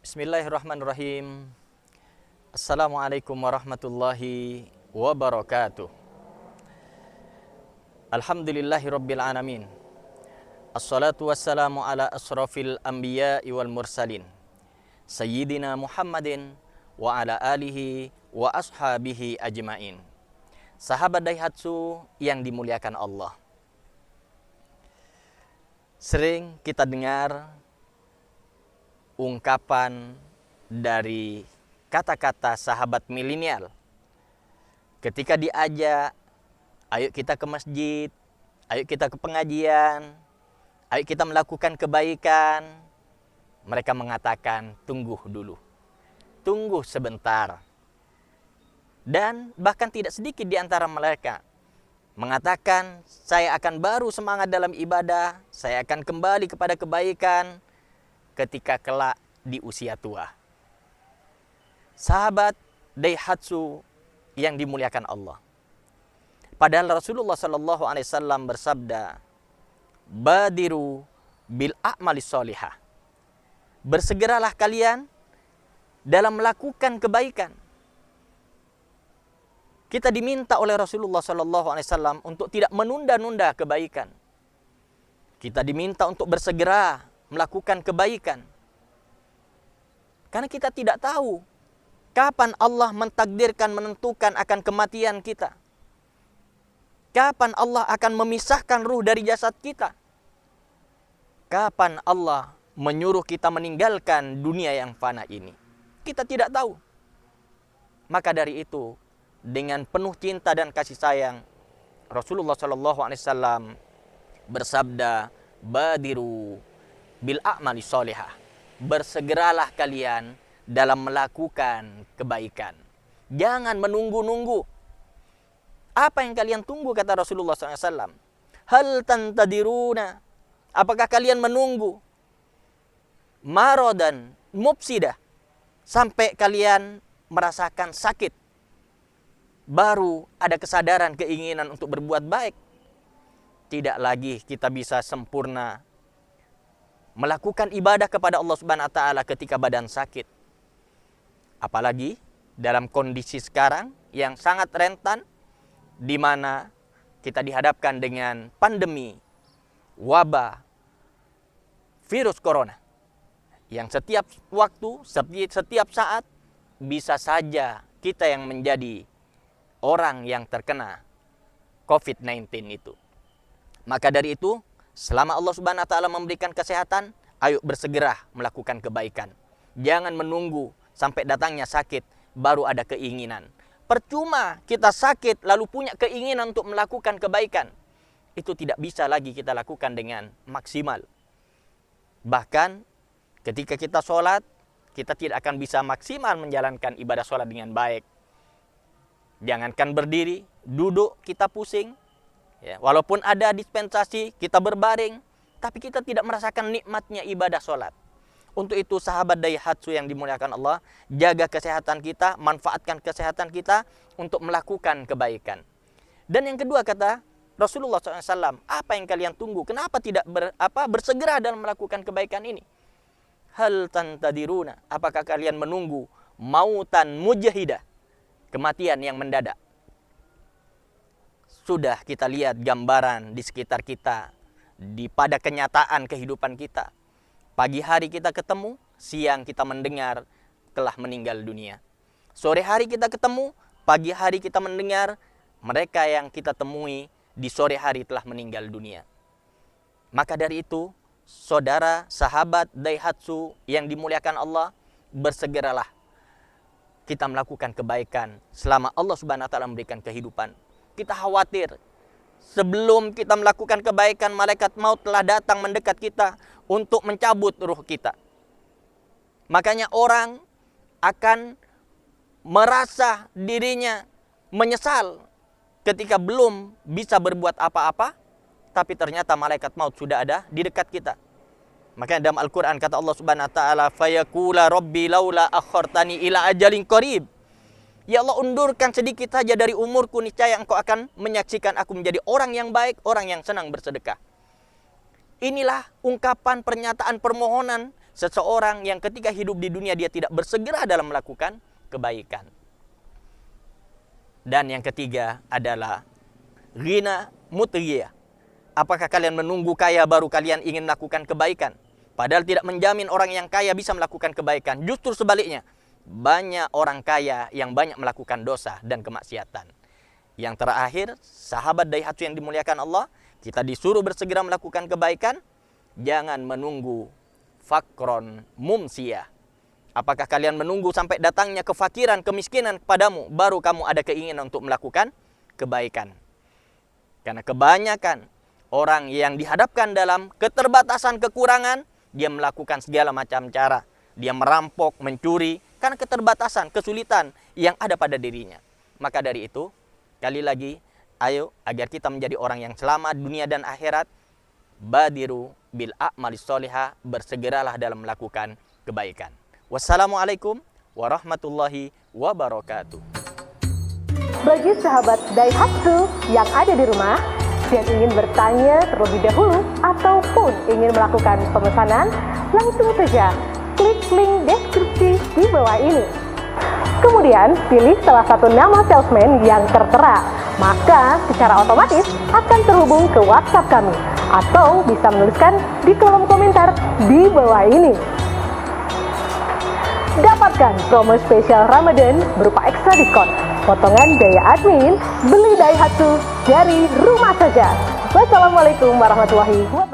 Bismillahirrahmanirrahim. Assalamualaikum warahmatullahi wabarakatuh. Alhamdulillahirabbil alamin. Assalatu wassalamu ala asrafil anbiya'i wal mursalin. Sayyidina Muhammadin wa ala alihi wa ashabihi ajmain. Sahabat Daihatsu yang dimuliakan Allah. Sering kita dengar ungkapan dari kata-kata sahabat milenial ketika diajak, ayo kita ke masjid, ayo kita ke pengajian, ayo kita melakukan kebaikan. Mereka mengatakan tunggu dulu, tunggu sebentar. Dan bahkan tidak sedikit di antara mereka mengatakan, saya akan baru semangat dalam ibadah, saya akan kembali kepada kebaikan ketika kelak di usia tua. Sahabat Daihatsu yang dimuliakan Allah. Padahal Rasulullah sallallahu alaihi wasallam bersabda, "Badiru bil a'malis sholihah." Bersegeralah kalian dalam melakukan kebaikan. Kita diminta oleh Rasulullah sallallahu alaihi wasallam untuk tidak menunda-nunda kebaikan. Kita diminta untuk bersegera melakukan kebaikan. Karena kita tidak tahu kapan Allah mentakdirkan, menentukan akan kematian kita. Kapan Allah akan memisahkan ruh dari jasad kita. Kapan Allah menyuruh kita meninggalkan dunia yang fana ini. Kita tidak tahu. Maka dari itu, dengan penuh cinta dan kasih sayang, Rasulullah SAW bersabda, "Badiru bil a'mali sholihah." Bersegeralah kalian dalam melakukan kebaikan. Jangan menunggu-nunggu. Apa yang kalian tunggu, kata Rasulullah SAW? Hal tantadiruna. Apakah kalian menunggu maradan mufsidah sampai kalian merasakan sakit baru ada kesadaran, keinginan untuk berbuat baik? Tidak lagi kita bisa sempurna melakukan ibadah kepada Allah Subhanahu wa taala ketika badan sakit. Apalagi dalam kondisi sekarang yang sangat rentan, di mana kita dihadapkan dengan pandemi wabah virus corona yang setiap waktu, setiap saat bisa saja kita yang menjadi orang yang terkena COVID-19 itu. Maka dari itu, selama Allah Subhanahu wa taala memberikan kesehatan, ayo bersegera melakukan kebaikan. Jangan menunggu sampai datangnya sakit baru ada keinginan. Percuma kita sakit lalu punya keinginan untuk melakukan kebaikan. Itu tidak bisa lagi kita lakukan dengan maksimal. Bahkan ketika kita sholat, kita tidak akan bisa maksimal menjalankan ibadah sholat dengan baik. Jangankan berdiri, duduk kita pusing. Ya, walaupun ada dispensasi, kita berbaring, tapi kita tidak merasakan nikmatnya ibadah sholat. Untuk itu sahabat Daihatsu yang dimuliakan Allah, jaga kesehatan kita, manfaatkan kesehatan kita untuk melakukan kebaikan. Dan yang kedua kata Rasulullah SAW, apa yang kalian tunggu? Kenapa tidak bersegera dalam melakukan kebaikan ini? Hal tantadiruna, apakah kalian menunggu mautan mujahidah, kematian yang mendadak? Sudah kita lihat gambaran di sekitar kita, pada kenyataan kehidupan kita. Pagi hari kita ketemu, siang kita mendengar telah meninggal dunia. Sore hari kita ketemu, pagi hari kita mendengar mereka yang kita temui di sore hari telah meninggal dunia. Maka dari itu, saudara, sahabat Daihatsu yang dimuliakan Allah, bersegeralah kita melakukan kebaikan selama Allah Subhanahu wa taala memberikan kehidupan. Kita khawatir sebelum kita melakukan kebaikan, malaikat maut telah datang mendekat kita untuk mencabut ruh kita. Makanya orang akan merasa dirinya menyesal ketika belum bisa berbuat apa-apa, tapi ternyata malaikat maut sudah ada di dekat kita. Makanya dalam Al-Quran kata Allah Subhanahu wa taala, "Fayaqula rabbi laula akhartani ila ajalin qarib." Ya Allah, undurkan sedikit saja dari umurku, niscaya Engkau akan menyaksikan aku menjadi orang yang baik, orang yang senang bersedekah. Inilah ungkapan pernyataan permohonan seseorang yang ketika hidup di dunia dia tidak bersegera dalam melakukan kebaikan. Dan yang ketiga adalah ghina mutriyah. Apakah kalian menunggu kaya baru kalian ingin melakukan kebaikan? Padahal tidak menjamin orang yang kaya bisa melakukan kebaikan. Justru sebaliknya, banyak orang kaya yang banyak melakukan dosa dan kemaksiatan. Yang terakhir, sahabat Daihatsu yang dimuliakan Allah, kita disuruh bersegera melakukan kebaikan. Jangan menunggu fakron mumsiyah. Apakah kalian menunggu sampai datangnya kefakiran, kemiskinan kepadamu, baru kamu ada keinginan untuk melakukan kebaikan? Karena kebanyakan orang yang dihadapkan dalam keterbatasan, kekurangan, dia melakukan segala macam cara. Dia merampok, mencuri, karena keterbatasan, kesulitan yang ada pada dirinya. Maka dari itu, kali lagi, ayo agar kita menjadi orang yang selamat dunia dan akhirat, badiru bil a'malis sholihah, bersegeralah dalam melakukan kebaikan. Wassalamualaikum warahmatullahi wabarakatuh. Bagi sahabat Daihatsu yang ada di rumah dan ingin bertanya terlebih dahulu ataupun ingin melakukan pemesanan, langsung saja klik link deskripsi di bawah ini. Kemudian pilih salah satu nama salesman yang tertera, maka secara otomatis akan terhubung ke WhatsApp kami, atau bisa menuliskan di kolom komentar di bawah ini. Dapatkan promo spesial Ramadan berupa ekstra diskon, potongan biaya admin, beli Daihatsu dari rumah saja. Wassalamualaikum warahmatullahi wabarakatuh.